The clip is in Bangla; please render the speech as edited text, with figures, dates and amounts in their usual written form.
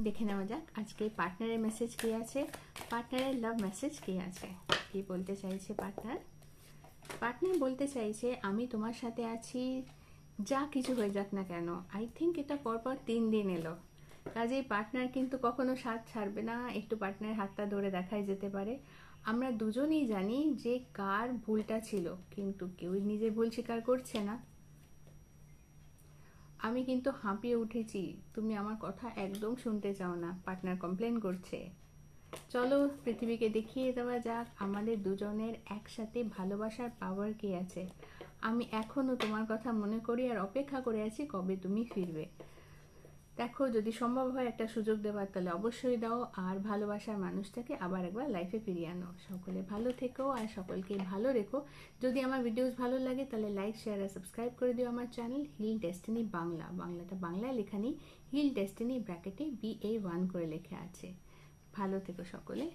দেখে নেওয়া যাক আজকে পার্টনারের মেসেজ কি আছে, পার্টনারের লাভ মেসেজ কি আছে। কি বলতে চাইছে পার্টনার? পার্টনার বলতে চাইছে আমি তোমার সাথে আছি, যা কিছু হয়ে যাক না কেন। আই থিঙ্ক এটা পরপর 3 দিন এলো, কাজেই পার্টনার কিন্তু কখনো সাথ ছাড়বে না। একটু পার্টনারের হাতটা ধরে দেখাই যেতে পারে। আমরা দুজনেই জানি যে কার ভুলটা ছিল, কিন্তু কেউই নিজের ভুল স্বীকার করছে না। আমি কিন্তু হাঁপিয়ে উঠেছি, তুমি আমার কথা একদম শুনতে চাও না, পার্টনার কমপ্লেন করছে। চলো পৃথিবীকে দেখিয়ে দেওয়া যাক আমাদের দুজনের একসাথে ভালোবাসার পাওয়ার কি আছে। আমি এখনো তোমার কথা মনে করি আর অপেক্ষা করে আছি কবে তুমি ফিরবে। দেখো যদি সম্ভব হয় একটা সুযোগ দেওয়ার তাহলে অবশ্যই দাও, আর ভালোবাসার মানুষটাকে আবার একবার লাইফে ফিরিয়ে আনো। সকলে ভালো থেকো আর সকলকে ভালো রেখো। যদি আমার ভিডিওস ভালো লাগে তাহলে লাইক শেয়ার আর সাবস্ক্রাইব করে দিও আমার চ্যানেল হিল ডেস্টিনি বাংলা। বাংলাটা বাংলায় লেখা নেই, হিল ডেস্টিনি ব্র্যাকেটে BA1 করে লেখা আছে। ভালো থেকো সকলে।